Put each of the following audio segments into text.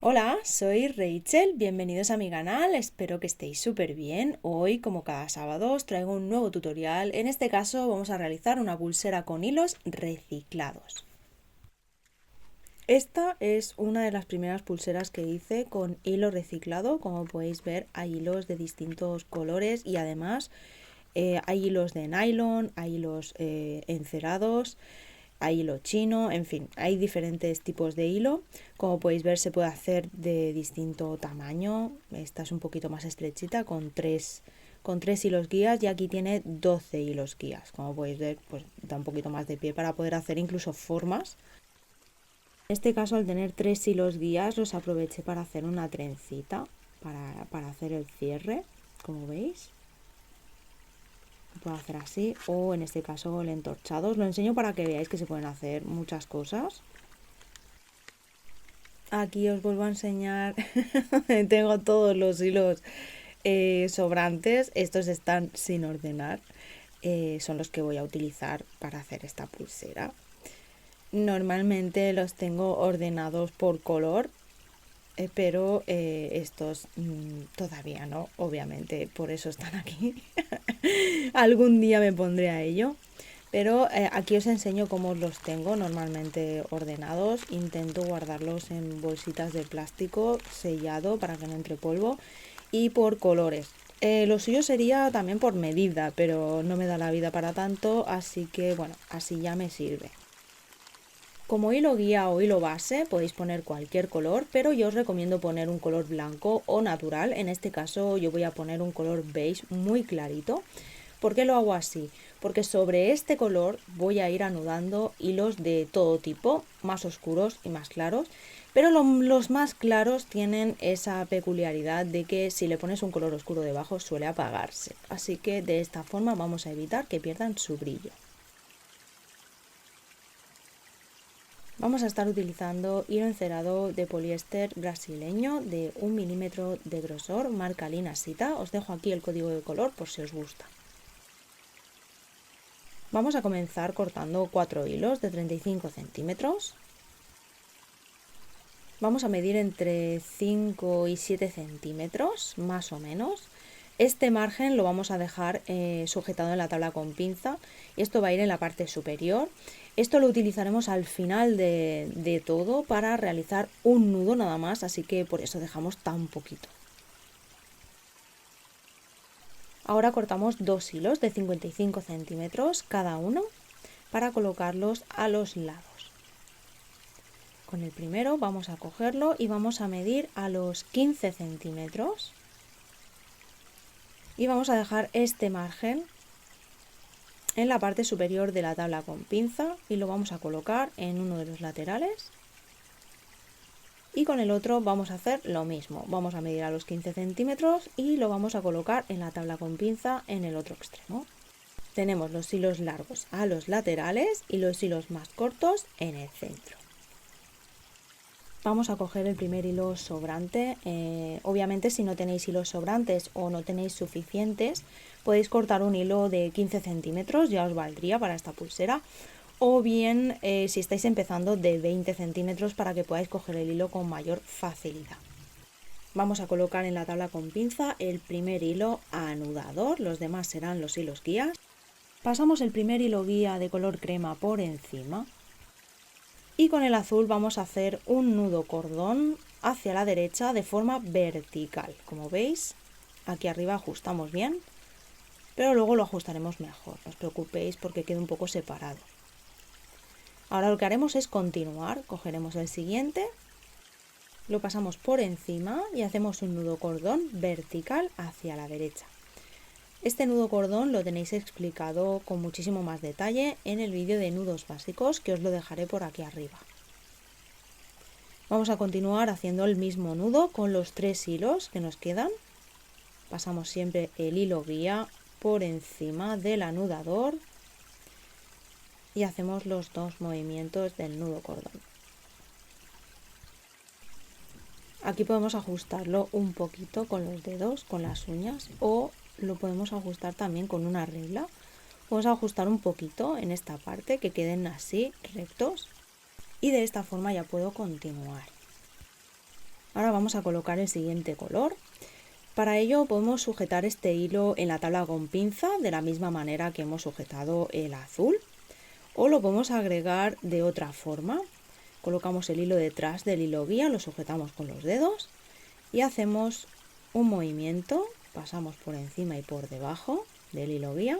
Hola, soy Rachel, bienvenidos a mi canal, espero que estéis súper bien. Hoy, como cada sábado, os traigo un nuevo tutorial. En este caso vamos a realizar una pulsera con hilos reciclados. Esta es una de las primeras pulseras que hice con hilo reciclado. Como podéis ver, hay hilos de distintos colores y además hay hilos de nylon, hay hilos encerados. Hay hilo chino, en fin, hay diferentes tipos de hilo. Como podéis ver, se puede hacer de distinto tamaño. Esta es un poquito más estrechita con tres hilos guías y aquí tiene 12 hilos guías. Como podéis ver, pues da un poquito más de pie para poder hacer incluso formas. En este caso, al tener tres hilos guías, los aproveché para hacer una trencita, para hacer el cierre, como veis. Puedo hacer así o en este caso el entorchado. Os lo enseño para que veáis que se pueden hacer muchas cosas. Aquí os vuelvo a enseñar. Tengo todos los hilos sobrantes. Estos están sin ordenar. Son los que voy a utilizar para hacer esta pulsera. Normalmente los tengo ordenados por color, pero estos todavía no, obviamente, por eso están aquí. Algún día me pondré a ello. Pero aquí os enseño cómo los tengo normalmente ordenados. Intento guardarlos en bolsitas de plástico sellado para que no entre polvo y por colores. Lo suyo sería también por medida, pero no me da la vida para tanto, así que bueno, así ya me sirve. Como hilo guía o hilo base podéis poner cualquier color, pero yo os recomiendo poner un color blanco o natural. En este caso yo voy a poner un color beige muy clarito. ¿Por qué lo hago así? Porque sobre este color voy a ir anudando hilos de todo tipo, más oscuros y más claros, pero los más claros tienen esa peculiaridad de que si le pones un color oscuro debajo suele apagarse. Así que de esta forma vamos a evitar que pierdan su brillo. Vamos a estar utilizando hilo encerado de poliéster brasileño de 1 milímetro de grosor, marca Linasita. Os dejo aquí el código de color por si os gusta. Vamos a comenzar cortando 4 hilos de 35 centímetros. Vamos a medir entre 5 y 7 centímetros, más o menos. Este margen lo vamos a dejar sujetado en la tabla con pinza y esto va a ir en la parte superior. Esto lo utilizaremos al final de todo para realizar un nudo nada más, así que por eso dejamos tan poquito. Ahora cortamos 2 hilos de 55 centímetros cada uno para colocarlos a los lados. Con el primero vamos a cogerlo y vamos a medir a los 15 centímetros y vamos a dejar este margen en la parte superior de la tabla con pinza y lo vamos a colocar en uno de los laterales. Y con el otro vamos a hacer lo mismo, vamos a medir a los 15 centímetros y lo vamos a colocar en la tabla con pinza en el otro extremo. Tenemos los hilos largos a los laterales y los hilos más cortos en el centro. Vamos a coger el primer hilo sobrante. Obviamente si no tenéis hilos sobrantes o no tenéis suficientes, podéis cortar un hilo de 15 centímetros, ya os valdría para esta pulsera. O bien si estáis empezando de 20 centímetros para que podáis coger el hilo con mayor facilidad. Vamos a colocar en la tabla con pinza el primer hilo anudador, los demás serán los hilos guías. Pasamos el primer hilo guía de color crema por encima y con el azul vamos a hacer un nudo cordón hacia la derecha de forma vertical. Como veis, aquí arriba ajustamos bien, pero luego lo ajustaremos mejor, no os preocupéis porque quede un poco separado. Ahora lo que haremos es continuar, cogeremos el siguiente, lo pasamos por encima y hacemos un nudo cordón vertical hacia la derecha. Este nudo cordón lo tenéis explicado con muchísimo más detalle en el vídeo de nudos básicos que os lo dejaré por aquí arriba. Vamos a continuar haciendo el mismo nudo con los 3 hilos que nos quedan. Pasamos siempre el hilo guía por encima del anudador y hacemos los dos movimientos del nudo cordón. Aquí podemos ajustarlo un poquito con los dedos, con las uñas, o lo podemos ajustar también con una regla. Vamos a ajustar un poquito en esta parte, que queden así rectos, y de esta forma ya puedo continuar. Ahora vamos a colocar el siguiente color. Para ello podemos sujetar este hilo en la tabla con pinza de la misma manera que hemos sujetado el azul, o lo podemos agregar de otra forma. Colocamos el hilo detrás del hilo guía, lo sujetamos con los dedos y hacemos un movimiento, pasamos por encima y por debajo del hilo guía,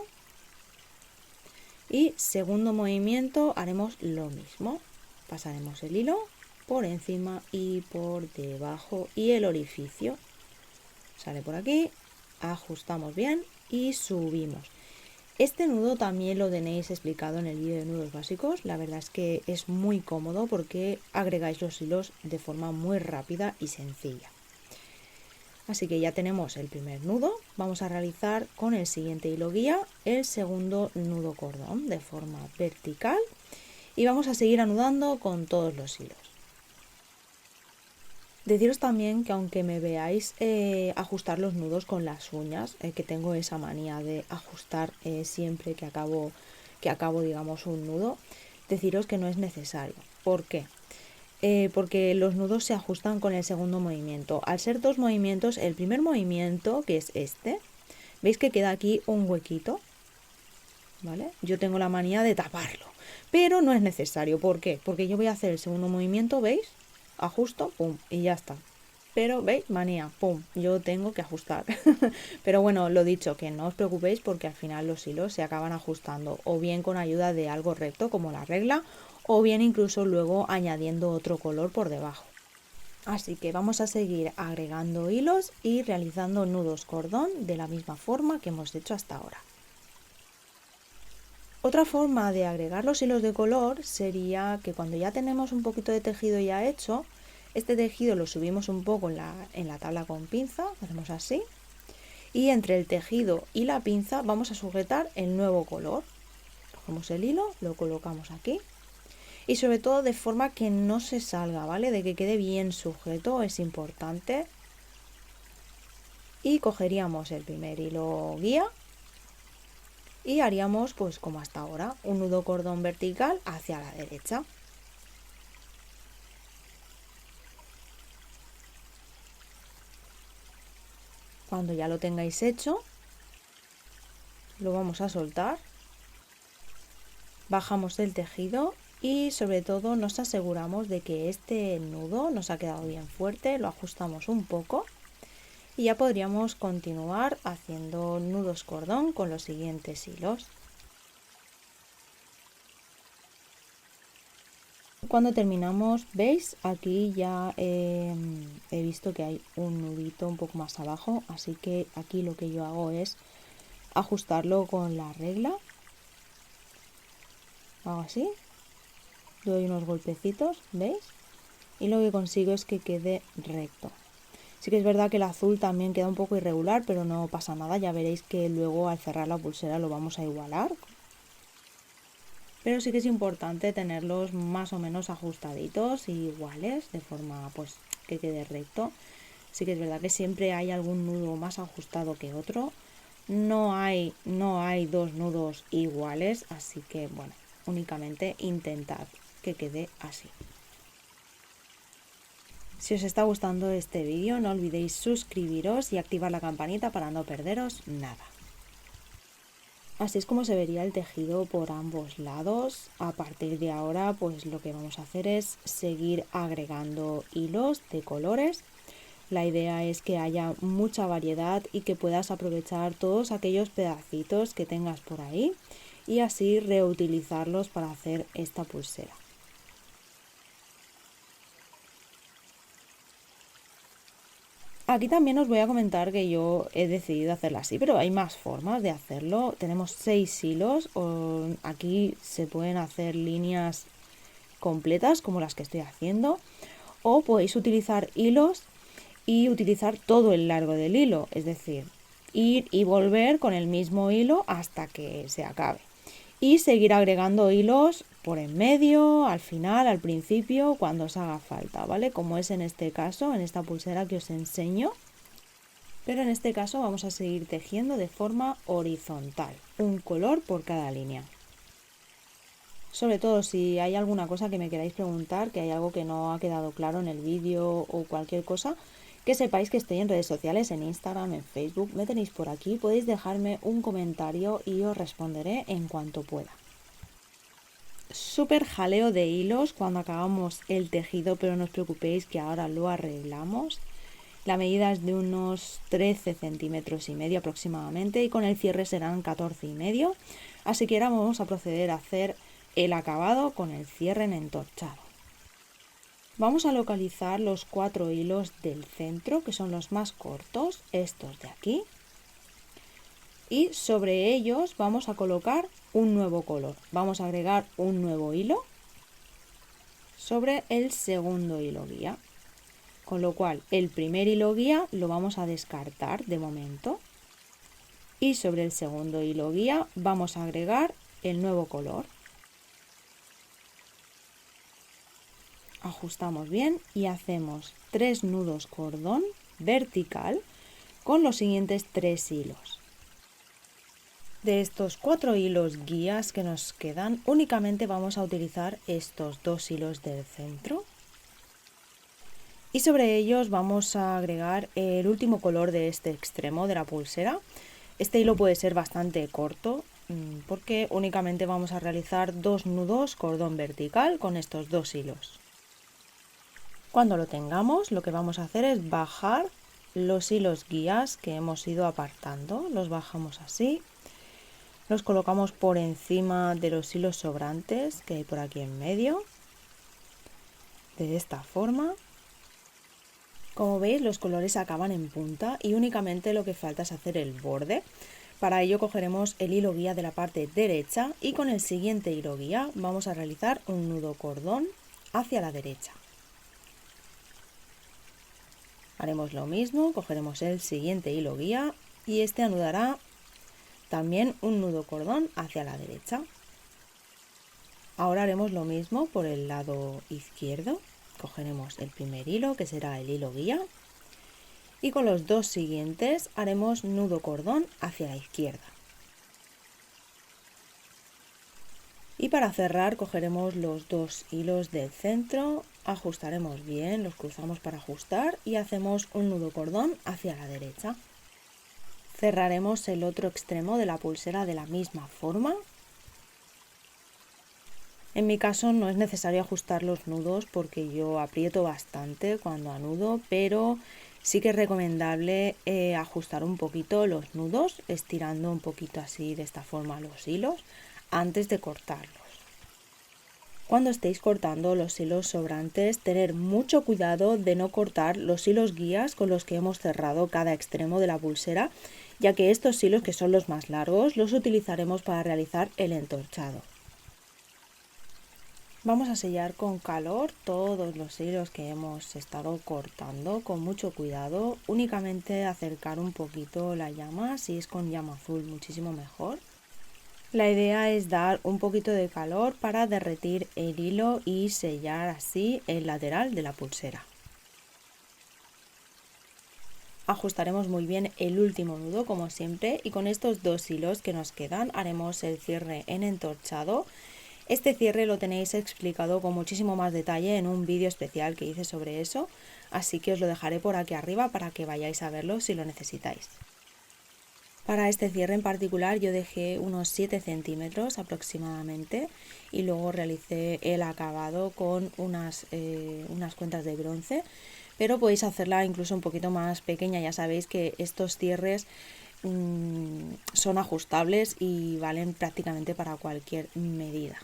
y segundo movimiento haremos lo mismo, pasaremos el hilo por encima y por debajo y el orificio sale por aquí, ajustamos bien y subimos. Este nudo también lo tenéis explicado en el vídeo de nudos básicos. La verdad es que es muy cómodo porque agregáis los hilos de forma muy rápida y sencilla. Así que ya tenemos el primer nudo. Vamos a realizar con el siguiente hilo guía el segundo nudo cordón de forma vertical y vamos a seguir anudando con todos los hilos. Deciros también que aunque me veáis ajustar los nudos con las uñas, que tengo esa manía de ajustar siempre que acabo digamos un nudo, deciros que no es necesario. ¿Por qué? Porque los nudos se ajustan con el segundo movimiento. Al ser dos movimientos, el primer movimiento, que es este, veis que queda aquí un huequito, ¿vale? Yo tengo la manía de taparlo, pero no es necesario. ¿Por qué? Porque yo voy a hacer el segundo movimiento, ¿veis? Ajusto, pum, y ya está. Pero, ¿veis? Manía, pum, yo tengo que ajustar. Pero bueno, lo dicho, que no os preocupéis porque al final los hilos se acaban ajustando o bien con ayuda de algo recto como la regla o bien incluso luego añadiendo otro color por debajo. Así que vamos a seguir agregando hilos y realizando nudos cordón de la misma forma que hemos hecho hasta ahora. Otra forma de agregar los hilos de color sería que cuando ya tenemos un poquito de tejido ya hecho, este tejido lo subimos un poco en la tabla con pinza, hacemos así, y entre el tejido y la pinza vamos a sujetar el nuevo color. Cogemos el hilo, lo colocamos aquí y sobre todo de forma que no se salga, ¿vale? De que quede bien sujeto, es importante. Y cogeríamos el primer hilo guía y haríamos pues como hasta ahora, un nudo cordón vertical hacia la derecha. Cuando ya lo tengáis hecho, lo vamos a soltar, bajamos el tejido y sobre todo nos aseguramos de que este nudo nos ha quedado bien fuerte, lo ajustamos un poco y ya podríamos continuar haciendo nudos cordón con los siguientes hilos. Cuando terminamos, veis, aquí ya he visto que hay un nudito un poco más abajo, así que aquí lo que yo hago es ajustarlo con la regla. Hago así, doy unos golpecitos, ¿veis? Y lo que consigo es que quede recto. Sí que es verdad que el azul también queda un poco irregular, pero no pasa nada, ya veréis que luego al cerrar la pulsera lo vamos a igualar. Pero sí que es importante tenerlos más o menos ajustaditos y iguales, de forma pues que quede recto. Sí que es verdad que siempre hay algún nudo más ajustado que otro. No hay dos nudos iguales, así que bueno, únicamente intentad que quede así. Si os está gustando este vídeo, no olvidéis suscribiros y activar la campanita para no perderos nada. Así es como se vería el tejido por ambos lados. A partir de ahora, pues lo que vamos a hacer es seguir agregando hilos de colores. La idea es que haya mucha variedad y que puedas aprovechar todos aquellos pedacitos que tengas por ahí y así reutilizarlos para hacer esta pulsera. Aquí también os voy a comentar que yo he decidido hacerla así, pero hay más formas de hacerlo. Tenemos 6 hilos, aquí se pueden hacer líneas completas como las que estoy haciendo, o podéis utilizar hilos y utilizar todo el largo del hilo, es decir, ir y volver con el mismo hilo hasta que se acabe. Y seguir agregando hilos por en medio, al final, al principio, cuando os haga falta, ¿vale? Como es en este caso, en esta pulsera que os enseño. Pero en este caso vamos a seguir tejiendo de forma horizontal, un color por cada línea. Sobre todo si hay alguna cosa que me queráis preguntar, que hay algo que no ha quedado claro en el vídeo o cualquier cosa, que sepáis que estoy en redes sociales, en Instagram, en Facebook, me tenéis por aquí, podéis dejarme un comentario y os responderé en cuanto pueda. Súper jaleo de hilos cuando acabamos el tejido, pero no os preocupéis que ahora lo arreglamos. La medida es de unos 13 centímetros y medio aproximadamente y con el cierre serán 14 y medio. Así que ahora vamos a proceder a hacer el acabado con el cierre en entorchado. Vamos a localizar los 4 hilos del centro, que son los más cortos, estos de aquí. Y sobre ellos vamos a colocar un nuevo color. Vamos a agregar un nuevo hilo sobre el segundo hilo guía. Con lo cual el primer hilo guía lo vamos a descartar de momento. Y sobre el segundo hilo guía vamos a agregar el nuevo color. Ajustamos bien y hacemos 3 nudos cordón vertical con los siguientes 3 hilos. De estos 4 hilos guías que nos quedan, únicamente vamos a utilizar estos 2 hilos del centro. Y sobre ellos vamos a agregar el último color de este extremo de la pulsera. Este hilo puede ser bastante corto porque únicamente vamos a realizar 2 nudos cordón vertical con estos 2 hilos. Cuando lo tengamos, lo que vamos a hacer es bajar los hilos guías que hemos ido apartando. Los bajamos así. Los colocamos por encima de los hilos sobrantes que hay por aquí en medio. De esta forma. Como veis, los colores acaban en punta y únicamente lo que falta es hacer el borde. Para ello cogeremos el hilo guía de la parte derecha y con el siguiente hilo guía vamos a realizar un nudo cordón hacia la derecha. Haremos lo mismo, cogeremos el siguiente hilo guía y este anudará también un nudo cordón hacia la derecha. Ahora haremos lo mismo por el lado izquierdo. Cogeremos el primer hilo, que será el hilo guía, y con los 2 siguientes haremos nudo cordón hacia la izquierda. Y para cerrar cogeremos los 2 hilos del centro, ajustaremos bien, los cruzamos para ajustar y hacemos un nudo cordón hacia la derecha. Cerraremos el otro extremo de la pulsera de la misma forma. En mi caso no es necesario ajustar los nudos porque yo aprieto bastante cuando anudo, pero sí que es recomendable ajustar un poquito los nudos, estirando un poquito así de esta forma los hilos antes de cortarlos. Cuando estéis cortando los hilos sobrantes, tener mucho cuidado de no cortar los hilos guías con los que hemos cerrado cada extremo de la pulsera, ya que estos hilos, que son los más largos, los utilizaremos para realizar el entorchado. Vamos a sellar con calor todos los hilos que hemos estado cortando con mucho cuidado, únicamente acercar un poquito la llama, si es con llama azul muchísimo mejor. La idea es dar un poquito de calor para derretir el hilo y sellar así el lateral de la pulsera. Ajustaremos muy bien el último nudo como siempre y con estos 2 hilos que nos quedan haremos el cierre en entorchado. Este cierre lo tenéis explicado con muchísimo más detalle en un vídeo especial que hice sobre eso, así que os lo dejaré por aquí arriba para que vayáis a verlo si lo necesitáis. Para este cierre en particular yo dejé unos 7 centímetros aproximadamente y luego realicé el acabado con unas cuentas de bronce, pero podéis hacerla incluso un poquito más pequeña. Ya sabéis que estos cierres son ajustables y valen prácticamente para cualquier medida.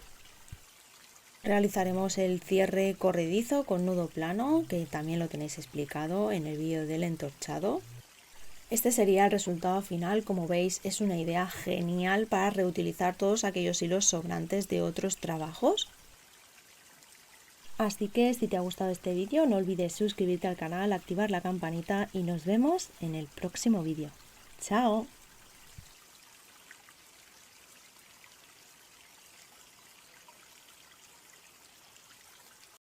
Realizaremos el cierre corredizo con nudo plano, que también lo tenéis explicado en el vídeo del entorchado. Este sería el resultado final. Como veis, es una idea genial para reutilizar todos aquellos hilos sobrantes de otros trabajos. Así que si te ha gustado este vídeo, no olvides suscribirte al canal, activar la campanita y nos vemos en el próximo vídeo. ¡Chao!